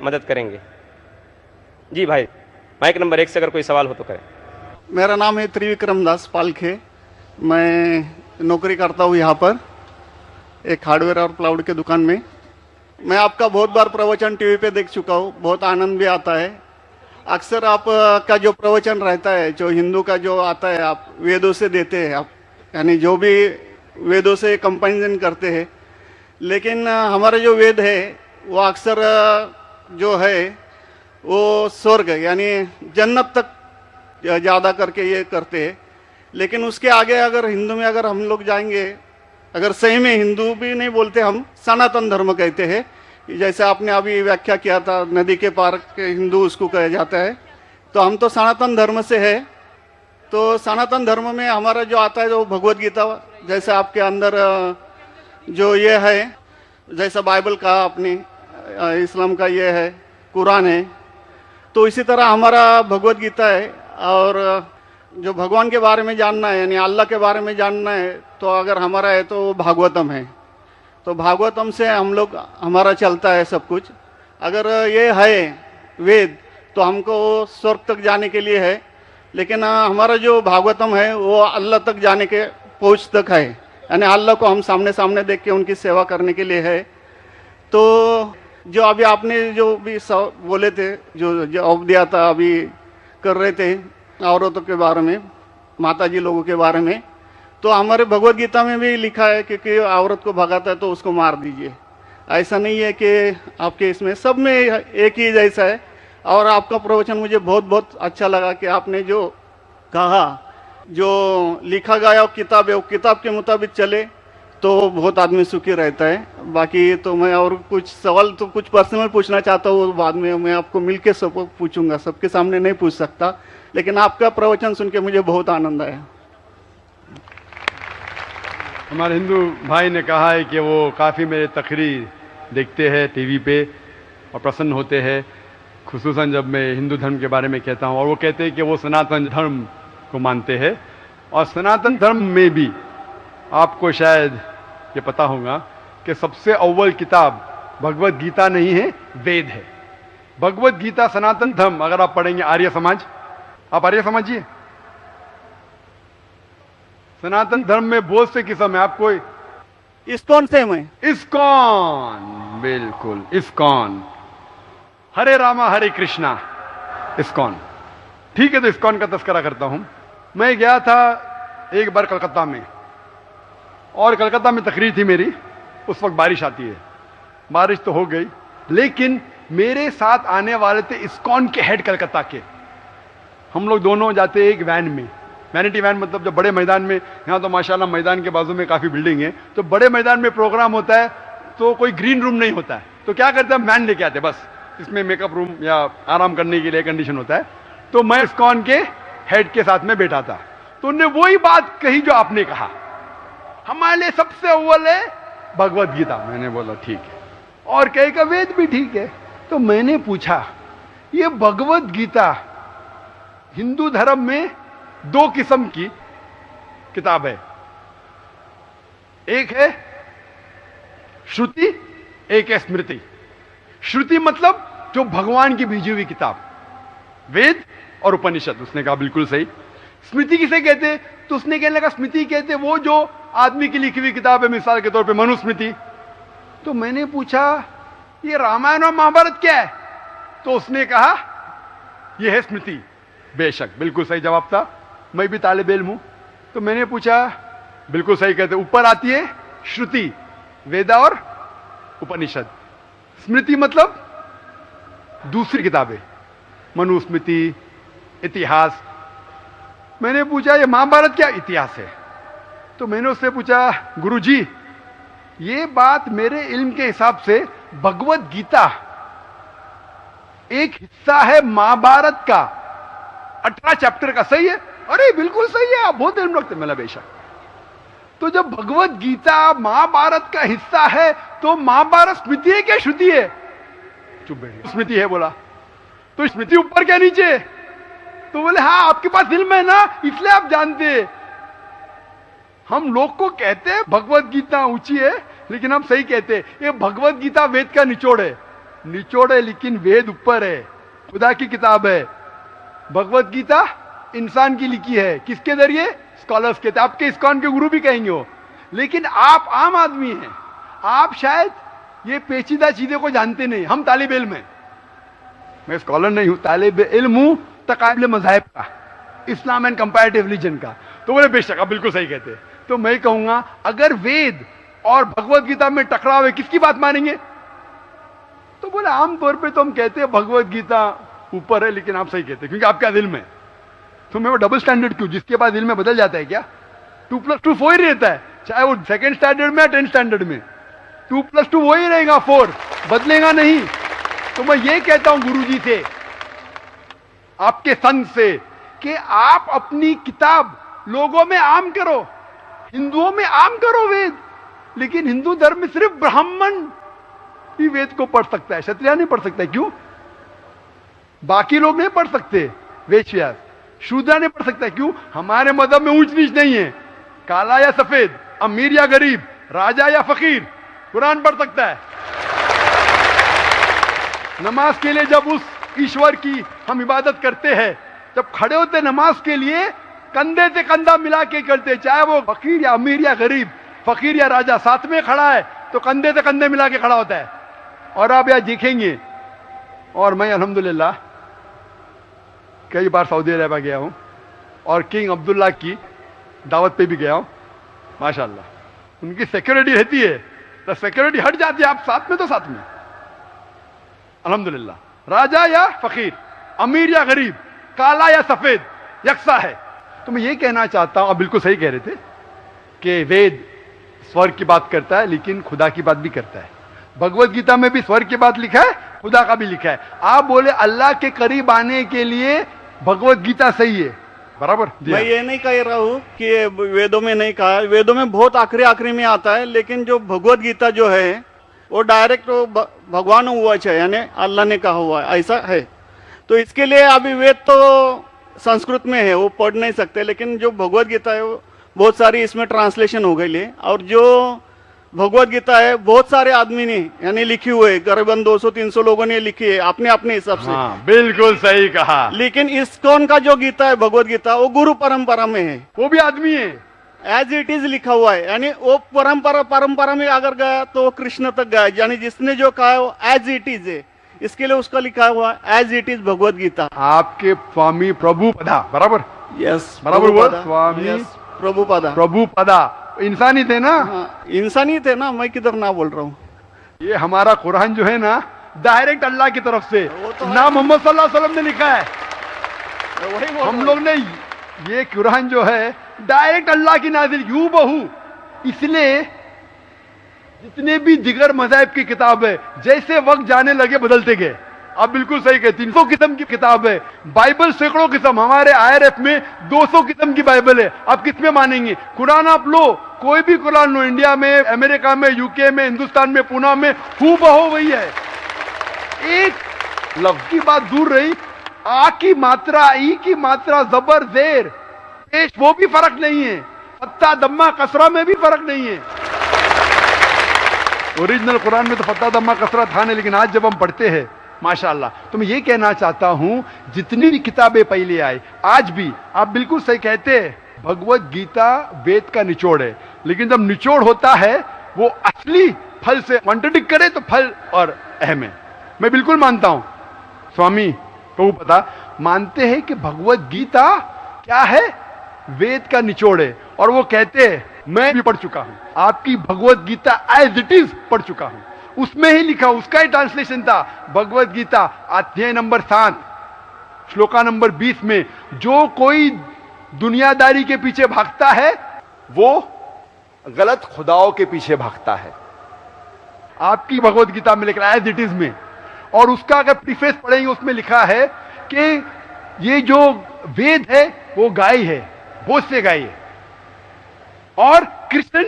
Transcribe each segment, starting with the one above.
मदद करेंगे। जी भाई, माइक नंबर 1 से अगर कोई सवाल हो तो करें। मेरा नाम है त्रिविक्रम दास पालखे। मैं नौकरी करता हूँ यहाँ पर एक हार्डवेयर और प्लाउड के दुकान में। मैं आपका बहुत बार प्रवचन टीवी पे देख चुका हूँ, बहुत आनंद भी आता है। अक्सर आप का जो प्रवचन रहता है, जो हिंदू का जो आता है, आप वेदों से देते हैं, आप यानी जो भी वेदों से कंपेरिजन करते हैं। लेकिन हमारा जो वेद है वो अक्सर जो है वो स्वर्ग यानी जन्नत तक ज़्यादा करके ये करते हैं। लेकिन उसके आगे अगर हिंदू में अगर हम लोग जाएंगे, अगर सही में हिंदू भी नहीं बोलते, हम सनातन धर्म कहते हैं। जैसे आपने अभी व्याख्या किया था, नदी के पार के हिंदू उसको कहा जाता है। तो हम तो सनातन धर्म से है। तो सनातन धर्म में हमारा जो आता है, जो भगवत गीता, जैसे आपके अंदर जो ये है, जैसा बाइबल का आपने, इस्लाम का ये है, कुरान है, तो इसी तरह हमारा भगवत गीता है। और जो भगवान के बारे में जानना है, यानी अल्लाह के बारे में जानना है, तो अगर हमारा है तो भागवतम है। तो भागवतम से हम लोग हमारा चलता है सब कुछ। अगर ये है वेद, तो हमको स्वर्ग तक जाने के लिए है। लेकिन हमारा जो भागवतम है वो अल्लाह तक जाने के पहुँच तक है, यानी अल्लाह को हम सामने सामने देख के उनकी सेवा करने के लिए है। तो जो अभी आपने जो भी बोले थे, जो जवाब दिया था, अभी कर रहे थे औरतों के बारे में, माताजी लोगों के बारे में, तो हमारे भगवत गीता में भी लिखा है कि औरत को भगाता है तो उसको मार दीजिए। ऐसा नहीं है कि आपके इसमें सब में एक ही जैसा है। और आपका प्रवचन मुझे बहुत बहुत अच्छा लगा कि आपने जो कहा, जो लिखा गया किताब है, वो किताब के मुताबिक चले तो बहुत आदमी सुखी रहता है। बाकी तो मैं और कुछ सवाल तो कुछ पर्सनल पूछना चाहता हूँ, बाद में मैं आपको मिलके सब पूछूंगा, सबके सामने नहीं पूछ सकता। लेकिन आपका प्रवचन सुन के मुझे बहुत आनंद आया। हमारे हिंदू भाई ने कहा है कि वो काफ़ी मेरे तकरीर देखते हैं टीवी पे और प्रसन्न होते हैं, खुसूसन जब मैं हिंदू धर्म के बारे में कहता हूँ। और वो कहते हैं कि वो सनातन धर्म को मानते हैं। और सनातन धर्म में भी आपको शायद ये पता होगा कि सबसे अव्वल किताब भगवत गीता नहीं है, वेद है। भगवत गीता सनातन धर्म, अगर आप पढ़ेंगे आर्य समाज, आप आर्य समझिए, सनातन धर्म में बहुत से किस्म है। आपको इस्कॉन से मैं, इस्कॉन, बिल्कुल इस्कॉन, हरे रामा हरे कृष्णा, इस्कॉन, ठीक है। तो इस्कॉन का तस्करा करता हूं। मैं गया था एक बार कलकत्ता में, और कलकत्ता में तकरीर थी मेरी। उस वक्त बारिश आती है, बारिश तो हो गई, लेकिन मेरे साथ आने वाले थे इस्कॉन के हेड कलकत्ता के। हम लोग दोनों जाते एक वैन में, वैनिटी वैन, मतलब जो बड़े मैदान में, यहाँ तो माशाल्लाह मैदान के बाजू में काफ़ी बिल्डिंग है, तो बड़े मैदान में प्रोग्राम होता है तो कोई ग्रीन रूम नहीं होता है, तो क्या करते हैं, वैन लेके आते, बस इसमें मेकअप रूम या आराम करने के लिए कंडीशन होता है। तो मैं इस्कॉन के हेड के साथ में बैठा था, तो उन्होंने वही बात कही जो आपने कहा, हमारे लिए सबसे अव्वल है भगवत गीता। मैंने बोला ठीक है, और कहे का वेद भी ठीक है। तो मैंने पूछा, ये भगवत गीता हिंदू धर्म में दो किस्म की किताब है, एक है श्रुति, एक है स्मृति। श्रुति मतलब जो भगवान की भेजी हुई किताब, वेद और उपनिषद। उसने कहा बिल्कुल सही। स्मृति किसे कहते, तो उसने कहने लगा स्मृति कहते वो जो आदमी की लिखी हुई किताब है, मिसाल के तौर पे मनुस्मृति। तो मैंने पूछा ये रामायण और महाभारत क्या है, तो उसने कहा यह है स्मृति। बेशक बिल्कुल सही जवाब था, मैं भी तालिब इल्म हूं। तो मैंने पूछा, बिल्कुल सही कहते, ऊपर आती है श्रुति, वेदा और उपनिषद। स्मृति मतलब दूसरी किताबें, मनुस्मृति, इतिहास। मैंने पूछा ये महाभारत क्या इतिहास है, तो मैंने उससे पूछा गुरुजी ये बात मेरे इल्म के हिसाब से भगवत गीता एक हिस्सा है महाभारत का, 18 चैप्टर का, सही है? अरे बिल्कुल सही है, आप बहुत इल्म रखते। मैं बेशक। तो जब भगवत गीता महाभारत का हिस्सा है तो महाभारत स्मृति है क्या श्रुति है? चुप बैठ, स्मृति है बोला। तो स्मृति ऊपर क्या नीचे? तो बोले हाँ आपके पास इल्म है ना, इसलिए आप जानते। हम लोग को कहते हैं भगवत गीता ऊंची है, लेकिन हम सही कहते हैं ये भगवत गीता वेद का निचोड़ है। निचोड़ है लेकिन वेद ऊपर है, खुदा की किताब है। भगवत गीता इंसान की लिखी है, किसके जरिए? स्कॉलर्स के। आपके इस्कॉन के गुरु भी कहेंगे वो, लेकिन आप आम आदमी हैं, आप शायद ये पेचीदा चीजें को जानते नहीं। हम तालिब इल्म हैं, मैं स्कॉलर नहीं हूं, तालिब इल्म हूं तकाबले मज़ाहिब का, इस्लाम एंड कंपैरेटिव रिलीजन का। तो बोले बेशक आप बिल्कुल सही कहते हैं। तो मैं कहूंगा अगर वेद और भगवत गीता में टकराव है, किसकी बात मानेंगे? तो बोले आमतौर पे तो हम कहते हैं भगवत गीता ऊपर है, लेकिन आप सही कहते हैं क्योंकि आपका दिल में। तो मैं वो डबल स्टैंडर्ड क्यों? जिसके बाद दिल में बदल जाता है क्या? 2+2 4 ही रहता है, चाहे वो सेकंड स्टैंडर्ड में या 10th स्टैंडर्ड में 2+2 वो ही रहेगा, 4 बदलेगा नहीं। तो मैं ये कहता हूं गुरुजी से, आपके संत से, कि आप अपनी किताब लोगों में आम करो, हिंदुओं में आम करो वेद। लेकिन हिंदू धर्म में सिर्फ ब्राह्मण ही वेद को पढ़ सकता है, क्षत्रिय नहीं पढ़ सकता है। क्यों? बाकी लोग नहीं पढ़ सकते, वैश्य शूद्र नहीं पढ़ सकता। क्यों? हमारे मजहब में ऊंच नीच नहीं है, काला या सफेद, अमीर या गरीब, राजा या फकीर कुरान पढ़ सकता है। नमाज के लिए जब उस ईश्वर की हम इबादत करते हैं, जब खड़े होते नमाज के लिए कंधे से कंधा मिला के करते, चाहे वो फकीर या अमीर या गरीब, फकीर या राजा साथ में खड़ा है तो कंधे से कंधे मिला के खड़ा होता है। और आप यहां देखेंगे, और मैं अल्हम्दुलिल्लाह कई बार सऊदी अरब गया हूं और किंग अब्दुल्ला की दावत पे भी गया हूं, माशाल्लाह उनकी सिक्योरिटी रहती है, तो सिक्योरिटी हट जाती है, आप साथ में तो साथ में अल्हम्दुलिल्लाह। राजा या फकीर, अमीर या गरीब, काला या सफेद, यकसा है। तो मैं ये कहना चाहता हूं, आप बिल्कुल सही कह रहे थे कि वेद स्वर्ग की बात करता है लेकिन खुदा की बात भी करता है। भगवत गीता में भी स्वर्ग की बात लिखा है, खुदा का भी लिखा है। आप बोले अल्लाह के करीब आने के लिए भगवत गीता सही है, बराबर। मैं ये नहीं कह रहा हूँ कि ये वेदों में नहीं कहा है, वेदों में बहुत आखिरी में आता है, लेकिन जो भगवत गीता जो है वो डायरेक्ट भगवान हुआ है, यानी अल्लाह ने कहा हुआ है, ऐसा है। तो इसके लिए अभी वेद तो संस्कृत में है, वो पढ़ नहीं सकते, लेकिन जो भगवत गीता है वो बहुत सारी इसमें ट्रांसलेशन हो गई है। और जो भगवत गीता है बहुत सारे आदमी ने यानी लिखी हुई है, करीबन 200-300 लोगों ने लिखी है अपने अपने हिसाब से। हाँ, बिल्कुल सही कहा। लेकिन इस्कॉन का जो गीता है भगवत गीता, वो गुरु परंपरा में है, वो भी आदमी है, एज इट इज लिखा हुआ है। यानी वो परंपरा में अगर गया तो वो कृष्ण तक गया, यानी जिसने जो कहा है वो एज इट इज है, इसके लिए उसका लिखा हुआ as it is Bhagavad Gita. आपके स्वामी प्रभुपदा, बराबर, यस बराबर हुआ, स्वामी प्रभुपदा। प्रभुपदा इंसानी थे ना? हाँ, इंसानी थे ना, मैं किधर ना बोल रहा हूँ। ये हमारा कुरान जो है ना, डायरेक्ट अल्लाह की तरफ से तो ना मोहम्मद सल्लल्लाहु अलैहि वसल्लम ने लिखा है। वही हम लोग ने ये कुरान जो है डायरेक्ट अल्लाह की नाजिल यूं बहू। इसलिए जितने भी दिगर मज़ाहिब की किताब है, जैसे वक्त जाने लगे बदलते गए। आप बिल्कुल सही कहते, 300 किस्म की किताब है, बाइबल सैकड़ों किस्म, हमारे IRF में 200 किस्म की बाइबल है। आप किस में मानेंगे? कुरान आप लो, कोई भी कुरान लो, इंडिया में, अमेरिका में, यूके में, हिंदुस्तान में, पूना में, हूबहू वही है। एक लफ्ज की बात दूर रही, आ की मात्रा, ई की मात्रा, जबर जेर पेश, वो भी फर्क नहीं है, फत्ता दम्मा कसरा में भी फर्क नहीं है। ओरिजिनल कुरान में तो फत्ता दम्मा कसरा था नहीं, लेकिन आज जब हम पढ़ते हैं माशाअल्लाह। तो मैं ये कहना चाहता हूं, जितनी भी किताबें पहले आई, आज भी आप बिल्कुल सही कहते हैं, भगवत गीता वेद का निचोड़ है। लेकिन जब निचोड़ होता है वो असली फल से कॉन्ट्रडिक्ट करे तो फल और अहम है। मैं बिल्कुल मानता हूं, स्वामी प्रभुपदा मानते हैं कि भगवत गीता क्या है? वेद का निचोड़ है। और वो कहते हैं, मैं भी पढ़ चुका हूं, आपकी Bhagavad Gita as it is पढ़ चुका हूं, उसमें ही लिखा, उसका ही ट्रांसलेशन था। भगवत गीता अध्याय नंबर 7 श्लोका नंबर 20 में, जो कोई दुनियादारी के पीछे भागता है वो गलत खुदाओं के पीछे भागता है। आपकी भगवत गीता में लिखा एज इट इज में, और उसका अगर प्रीफेस पढ़ेंगे उसमें लिखा है कि ये जो वेद है वो गाय है, बहुत से गाय है, और कृष्ण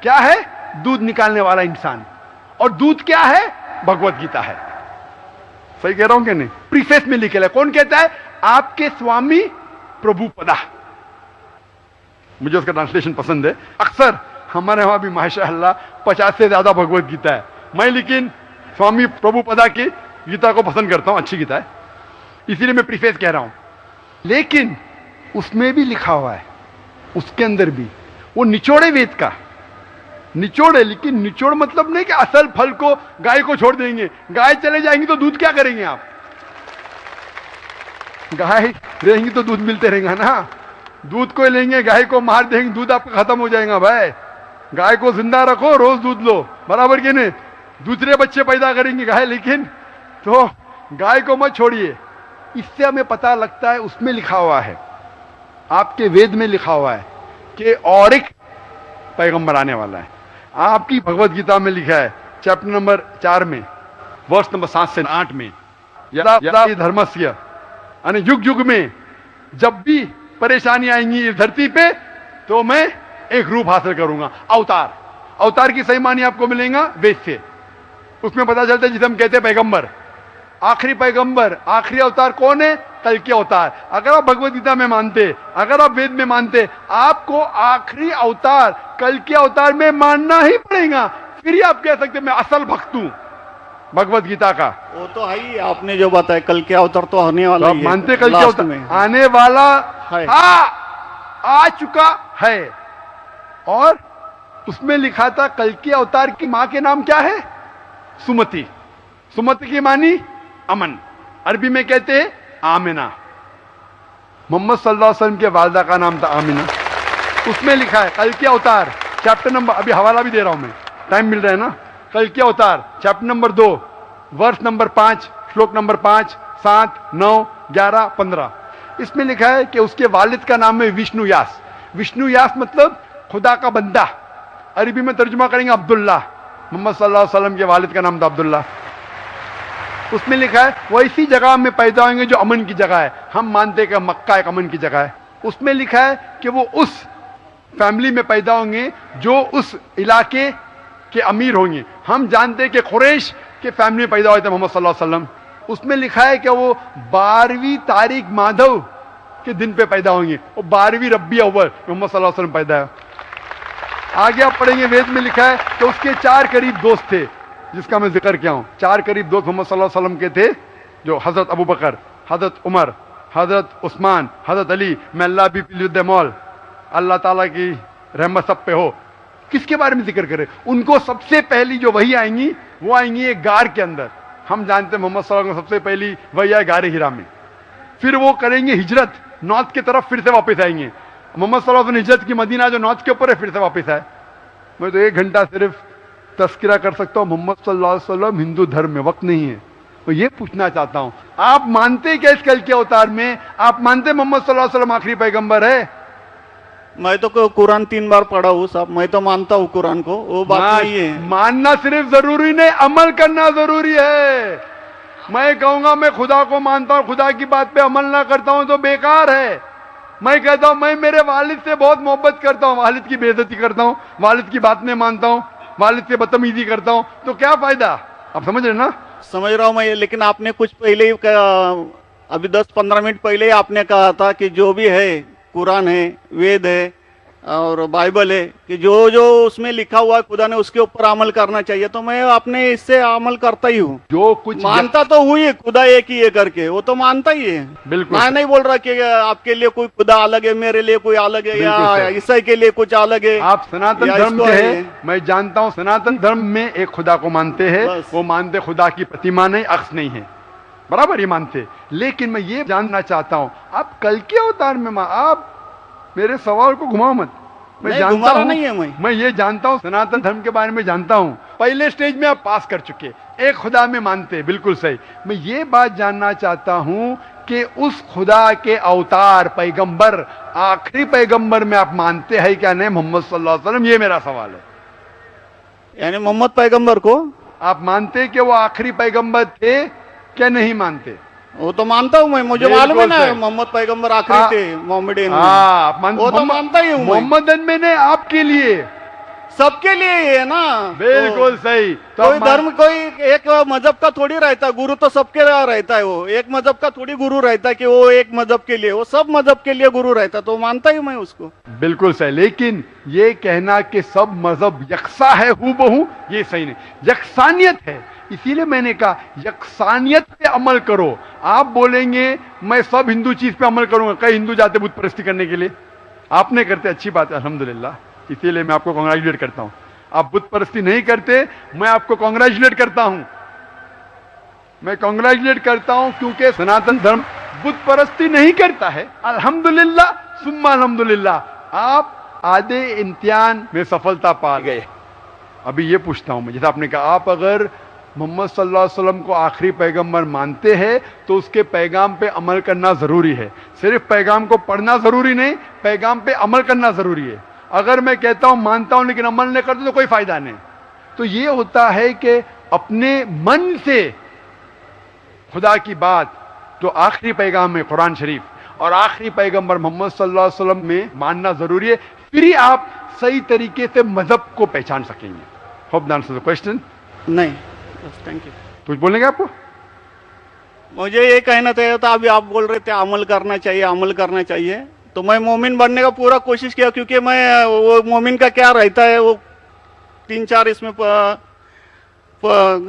क्या है? दूध निकालने वाला इंसान। और दूध क्या है? भगवत गीता है। सही कह रहा हूं कि नहीं? प्रीफेस में लिखे है। कौन कहता है? आपके स्वामी प्रभुपदा। मुझे उसका ट्रांसलेशन पसंद है। अक्सर हमारे वहां भी माशाअल्लाह 50 से ज्यादा भगवत गीता है। मैं लेकिन स्वामी प्रभुपदा की गीता को पसंद करता हूं, अच्छी गीता है, इसीलिए मैं प्रीफेस कह रहा हूं। लेकिन उसमें भी लिखा हुआ है, उसके अंदर भी वो निचोड़े वेद का निचोड़ है। लेकिन निचोड़ मतलब नहीं कि असल फल को गाय को छोड़ देंगे, गाय चले जाएंगी तो दूध क्या करेंगे आप? गाय रहेंगी तो दूध मिलते रहेगा ना, दूध को लेंगे गाय को मार देंगे, दूध आपका खत्म हो जाएगा। भाई गाय को जिंदा रखो, रोज दूध लो, बराबर के नहीं? दूसरे बच्चे पैदा करेंगे गाय, लेकिन तो गाय को मत छोड़िए। इससे हमें पता लगता है, उसमें लिखा हुआ है, आपके वेद में लिखा हुआ है कि और एक पैगंबर आने वाला है। आपकी भगवत गीता में लिखा है चैप्टर नंबर 4 में वर्ष नंबर 7 से 8 में, यदा धर्मस्य, यानी युग युग में जब भी परेशानी आएंगी इस धरती पे तो मैं एक रूप हासिल करूंगा, अवतार। अवतार की सही मानी आपको मिलेगा वेद से, उसमें पता चलता है जिसे हम कहते हैं पैगंबर, आखिरी पैगंबर, आखिरी अवतार कौन है? कल के अवतार। अगर आप भगवत गीता में मानते, अगर आप वेद में मानते, आपको आखिरी अवतार कल के अवतार में मानना ही पड़ेगा, फिर ही आप कह सकते मैं असल भक्त हूं भगवत गीता का। वो तो है ही, आपने जो बताया कल के अवतार तो आने वाला तो ही आप है, मानते कल के लास्ट अवतार में आने वाला है। आ चुका है। और उसमें लिखा था कल के अवतार की मां के नाम क्या है? सुमति। सुमति की मानी अमन, अरबी में कहते हैं आमिना। मोहम्मद सल्लल्लाहु अलैहि वसल्लम के वालदा का नाम था आमिना। उसमें लिखा है कल के अवतार, चैप्टर नंबर, अभी हवाला भी दे रहा हूं मैं, टाइम मिल रहा है ना, कल के अवतार चैप्टर नंबर 2 वर्ष नंबर 5 श्लोक नंबर 5, 7, 9, 11, 15। इसमें लिखा है कि उसके वालिद का नाम है विष्णु यास। विष्णु यास मतलब खुदा का बंदा, अरबी में तर्जुमा करेंगे अब्दुल्ला। मोहम्मद सल्लल्लाहु अलैहि वसल्लम के वालिद का नाम था अब्दुल्ला। उसमें लिखा है वो इसी जगह में पैदा होंगे जो अमन की जगह है। हम मानते हैं कि मक्का एक अमन की जगह है। उसमें लिखा है कि वो उस फैमिली में पैदा होंगे जो उस इलाके के अमीर होंगे। हम जानते हैं कि कुरैश के फैमिली में पैदा हुए थे मोहम्मद सल्लल्लाहु अलैहि वसल्लम। उसमें लिखा है कि वो 12वीं तारीख माधव के दिन पे पैदा होंगे, वो 12वीं रब्बी अव्वल मोहम्मद सल्लल्लाहु अलैहि वसल्लम पैदा है। आगे आप पढ़ेंगे वेद में लिखा है कि उसके 4 करीब दोस्त थे, जिसका मैं जिक्र किया हूं। 4 करीब दोस्त मोहम्मद सल्लल्लाहु अलैहि वसल्लम के थे, जो हजरत अबू बकर, हजरत उमर, हजरत उस्मान, हजरत अली। मैं अल्लाह भी मौल, अल्लाह ताला की रहमत सब पे हो। किसके बारे में जिक्र करें? उनको सबसे पहली जो वही आएंगी वो आएंगी एक गार के अंदर। हम जानते हैं मोहम्मद सल्लल्लाहु अलैहि वसल्लम सबसे पहली वही आए गारे हिरा में। फिर वो करेंगे हिजरत, नॉर्थ की तरफ फिर से वापस आएंगे। मोहम्मद सल्लल्लाहु अलैहि वसल्लम हिजरत की मदीना जो नॉर्थ के ऊपर है, फिर से वापस आए। मैं तो 1 घंटा सिर्फ तस्करा कर सकता हूं मोहम्मद सल्लल्लाहु अलैहि वसल्लम हिंदू धर्म में, वक्त नहीं है। तो ये पूछना चाहता हूं, आप मानते क्या इस कल के अवतार में? आप मानते मोहम्मद सल्लल्लाहु अलैहि वसल्लम आखिरी पैगंबर है? मैं तो कुरान 3 बार पढ़ा हूँ साहब, मैं तो मानता हूँ कुरान को, वो बात नहीं है। मानना सिर्फ जरूरी नहीं, अमल करना जरूरी है। मैं कहूंगा मैं खुदा को मानता हूं, खुदा की बात पे अमल ना करता हूं तो बेकार है। मैं कहता हूं मैं मेरे वालिद से बहुत मोहब्बत करता हूं, वालिद की बेइज्जती करता हूं, वालिद की बात नहीं मानता हूं, वालिद से बदतमीजी करता हूं, तो क्या फायदा? आप समझ रहे ना? समझ रहा हूं मैं, लेकिन आपने कुछ पहले ही अभी 10-15 मिनट पहले ही आपने कहा था कि जो भी है कुरान है, वेद है और बाइबल है, कि जो जो उसमें लिखा हुआ है खुदा ने उसके ऊपर अमल करना चाहिए। तो मैं अपने इससे अमल करता ही हूँ, जो कुछ मानता तो हुई है खुदा एक ही है करके, वो तो मानता ही है। बिल्कुल मैं नहीं बोल रहा कि आपके लिए कोई खुदा अलग है, मेरे लिए कोई अलग है, या ईसाई के लिए कुछ अलग है। आप सनातन धर्म के हैं, मैं जानता हूँ सनातन धर्म में एक खुदा को मानते हैं। वो मानते खुदा की प्रतिमा नहीं, अक्स नहीं है, बराबर ये मानते। लेकिन मैं ये जानना चाहता हूँ, आप कल के अवतार में आप मेरे सवाल को घुमाओ मत। मैं जानता हूं, नहीं है मैं ये जानता हूं, सनातन धर्म के बारे में जानता हूं। पहले स्टेज में आप पास कर चुके, एक खुदा में मानते, बिल्कुल सही। मैं ये बात जानना चाहता हूं कि उस खुदा के अवतार पैगंबर, आखिरी पैगंबर में आप मानते हैं क्या नहीं मोहम्मद सल्लल्लाहु अलैहि वसल्लम? ये मेरा सवाल है। यानी मोहम्मद पैगंबर को आप मानते कि वो आखिरी पैगंबर थे क्या नहीं मानते? वो तो मानता हूँ मैं, मुझे मालूम है ना मोहम्मद पैगंबर आखिरी थे मोहम्मदन में। वो तो मानता ही हूँ। मोहम्मदन में ने आपके लिए, सबके लिए है ना। बिल्कुल सही। तो कोई धर्म, कोई एक मजहब का थोड़ी रहता, गुरु तो सबके रहता है। वो एक मजहब का थोड़ी गुरु रहता है कि वो एक मजहब के लिए, वो सब मजहब के लिए गुरु रहता, तो मानता ही मैं उसको। बिल्कुल सही। लेकिन ये कहना कि सब मजहब यकसा है हूबहू, ये सही नहीं। यकसानियत है, इसीलिए मैंने कहा यकसानियत पे अमल करो। आप बोलेंगे मैं सब हिंदू चीज पे अमल करूंगा, कई हिंदू जाते बुत परस्ती करने के लिए, आप नहीं करते, अच्छी बात है अल्हम्दुलिल्लाह, इसीलिए मैं आपको कांग्रेचुलेट करता हूं। आप बुत परस्ती नहीं करते, मैं आपको कांग्रेचुलेट करता हूं, मैं कांग्रेचुलेट करता हूं, क्योंकि सनातन धर्म बुत परस्ती नहीं करता है। अल्हम्दुलिल्लाह सुम्मा अल्हम्दुलिल्लाह आप आधे इम्तिहान में सफलता पा गए। अभी ये पूछता हूं मैं, जैसे आपने कहा आप अगर मोहम्मद सल्लल्लाहु अलैहि वसल्लम को आखिरी पैगंबर मानते हैं तो उसके पैगाम पे अमल करना जरूरी है। सिर्फ पैगाम को पढ़ना जरूरी नहीं, पैगाम पे अमल करना जरूरी है। अगर मैं कहता हूं मानता हूं लेकिन अमल नहीं करता तो कोई फायदा नहीं। तो ये होता है कि अपने मन से खुदा की बात जो आखिरी पैगाम है कुरान शरीफ और आखिरी पैगंबर मोहम्मद सल्लल्लाहु अलैहि वसल्लम में मानना जरूरी है, फिर ही आप सही तरीके से मजहब को पहचान सकेंगे। Hope that answers the question. नहीं, थैंक यू। कुछ बोलेंगे आपको? मुझे ये कहना चाहिए था, अभी आप बोल रहे थे अमल करना चाहिए, अमल करना चाहिए, तो मैं मोमिन बनने का पूरा कोशिश किया, क्योंकि मैं वो मोमिन का क्या रहता है वो 3-4 इसमें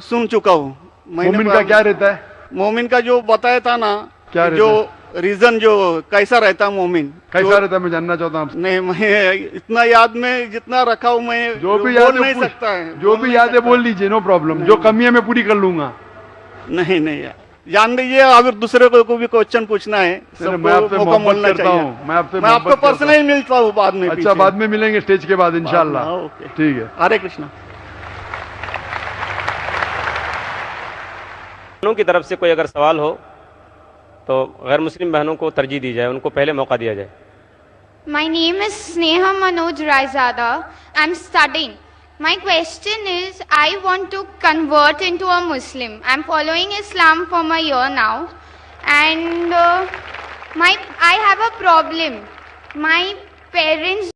सुन चुका हूँ। मोमिन का क्या रहता है? मोमिन का जो बताया था ना, क्या जो रीजन जो कैसा रहता है मोमिन, कैसा रहता है मैं जानना चाहता हूँ। नहीं, मैं इतना याद में जितना रखा हूँ मैं जो भी बोल याद नहीं है सकता है, जो भी याद है बोल लीजिए, नो प्रॉब्लम। जो कमी है मैं पूरी कर लूंगा। नहीं यार, जान लीजिए, अगर दूसरे को भी क्वेश्चन पूछना है मैं आपसे मोहब्बत करता हूँ, मैं आपको पर्सनली मिलता हूँ बाद में। अच्छा, बाद में मिलेंगे स्टेज के बाद इंशाल्लाह। ठीक है, हरे कृष्णा। बहनों की तरफ से कोई अगर सवाल हो तो गैर मुस्लिम बहनों को तरजीह दी जाए, उनको पहले मौका दिया जाए। My name is Sneha Manoj Raizada. I'm studying. My question is, I want to convert into a Muslim. I'm following Islam for a year now, and I have a problem. My parents